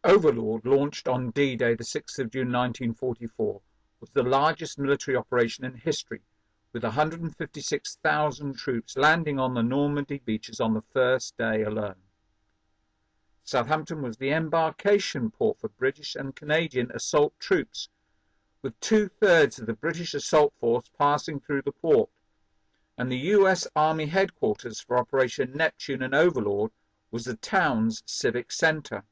Overlord, launched on D-Day, the 6th of June 1944, was the largest military operation in history, with 156,000 troops landing on the Normandy beaches on the first day alone. Southampton was the embarkation port for British and Canadian assault troops, with 2/3 of the British assault force passing through the port, and the US Army headquarters for Operation Neptune and Overlord was the town's civic centre.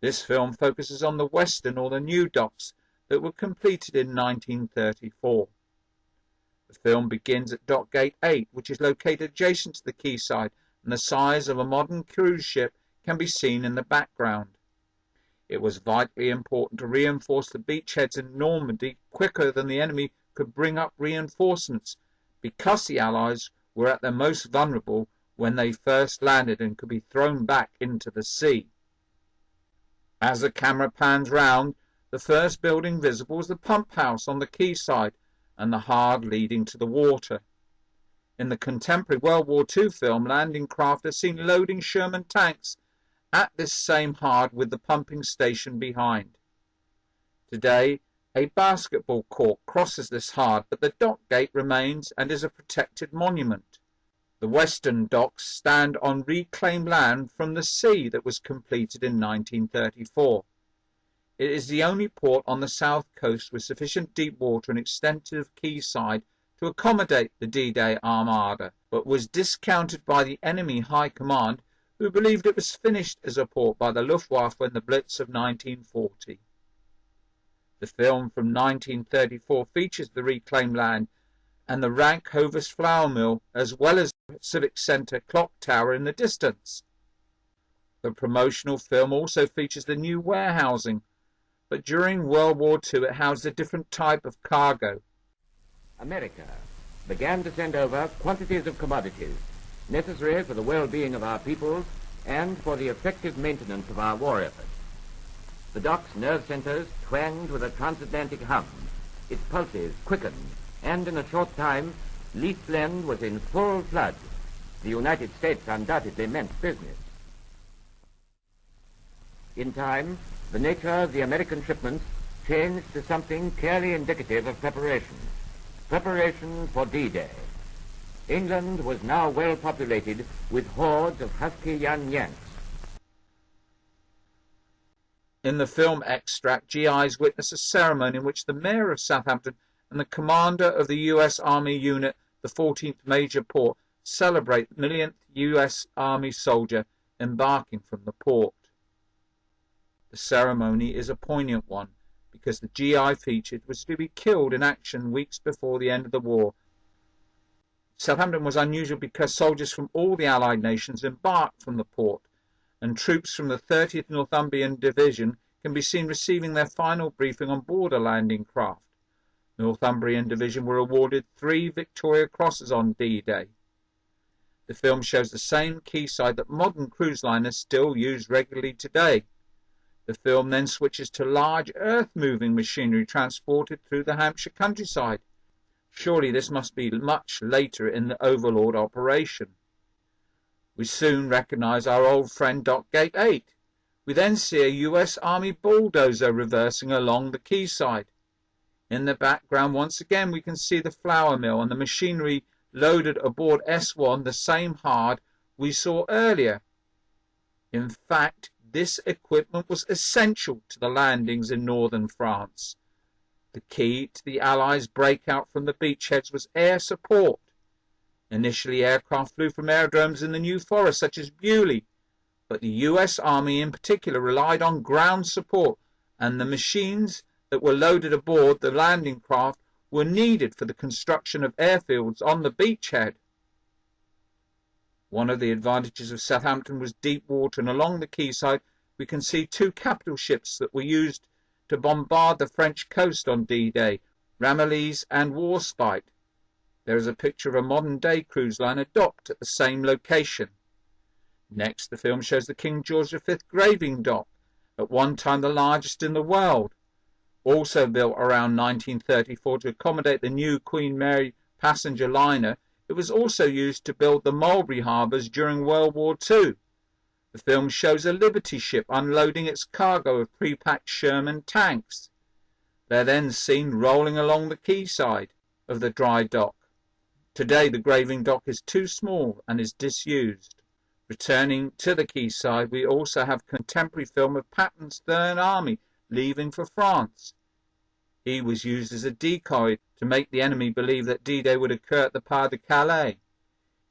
This film focuses on the western or the new docks that were completed in 1934. The film begins at Dock Gate 8, which is located adjacent to the quayside, and the size of a modern cruise ship can be seen in the background. It was vitally important to reinforce the beachheads in Normandy quicker than the enemy could bring up reinforcements, because the Allies were at their most vulnerable when they first landed and could be thrown back into the sea. As the camera pans round, the first building visible is the pump house on the quayside and the hard leading to the water. In the contemporary World War II film, landing craft are seen loading Sherman tanks at this same hard with the pumping station behind. Today, a basketball court crosses this hard, but the dock gate remains and is a protected monument. The Western Docks stand on reclaimed land from the sea that was completed in 1934. It is the only port on the south coast with sufficient deep water and extensive quayside to accommodate the D-Day Armada, but was discounted by the enemy high command, who believed it was finished as a port by the Luftwaffe in the Blitz of 1940. The film from 1934 features the reclaimed land and the Rank Hovis flour mill, as well as the Civic Centre clock tower in the distance. The promotional film also features the new warehousing, but during World War II it housed a different type of cargo. America began to send over quantities of commodities necessary for the well-being of our peoples and for the effective maintenance of our war effort. The dock's nerve centers twanged with a transatlantic hum, its pulses quickened, and in a short time, Leithland was in full flood. The United States undoubtedly meant business. In time, the nature of the American shipments changed to something clearly indicative of preparation. Preparation for D-Day. England was now well populated with hordes of husky young Yanks. In the film extract, GIs witness a ceremony in which the mayor of Southampton and the commander of the US Army unit, the 14th Major Port, celebrate the millionth US Army soldier embarking from the port. The ceremony is a poignant one because the GI featured was to be killed in action weeks before the end of the war. Southampton was unusual because soldiers from all the Allied nations embarked from the port, and troops from the 30th Northumbrian Division can be seen receiving their final briefing on board a landing craft. Northumbrian Division were awarded 3 Victoria Crosses on D-Day. The film shows the same quayside that modern cruise liners still use regularly today. The film then switches to large earth-moving machinery transported through the Hampshire countryside. Surely this must be much later in the Overlord operation. We soon recognise our old friend Dock Gate 8. We then see a US Army bulldozer reversing along the quayside. In the background once again we can see the flour mill and the machinery loaded aboard S1, the same hard we saw earlier. In fact, this equipment was essential to the landings in northern France. The key to the Allies' breakout from the beachheads was air support. Initially, aircraft flew from aerodromes in the New Forest, such as Beaulieu, but the US Army in particular relied on ground support, and the machines that were loaded aboard the landing craft were needed for the construction of airfields on the beachhead. One of the advantages of Southampton was deep water, and along the quayside we can see 2 capital ships that were used to bombard the French coast on D-Day, Ramillies and Warspite. There is a picture of a modern-day cruise liner docked at the same location. Next, the film shows the King George V graving dock, at one time the largest in the world. Also built around 1934 to accommodate the new Queen Mary passenger liner, it was also used to build the Mulberry harbours during World War II. The film shows a Liberty ship unloading its cargo of pre-packed Sherman tanks. They're then seen rolling along the quayside of the dry dock. Today the graving dock is too small and is disused. Returning to the quayside, we also have contemporary film of Patton's Third Army leaving for France. He was used as a decoy to make the enemy believe that D-Day would occur at the Pas de Calais.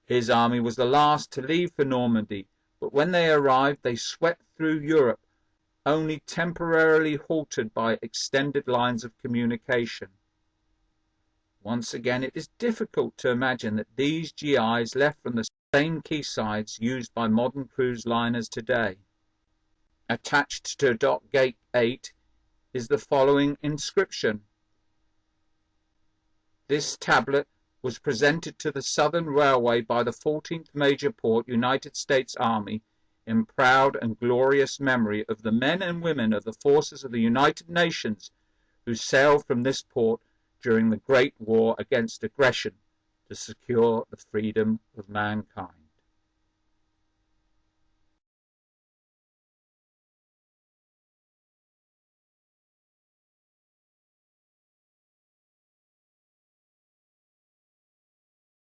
His army was the last to leave for Normandy, but when they arrived they swept through Europe, only temporarily halted by extended lines of communication. Once again, it is difficult to imagine that these GIs left from the same quaysides used by modern cruise liners today. Attached to Dock Gate 8 is the following inscription. This tablet was presented to the Southern Railway by the 14th Major Port, United States Army, in proud and glorious memory of the men and women of the forces of the United Nations who sailed from this port during the Great War against aggression to secure the freedom of mankind.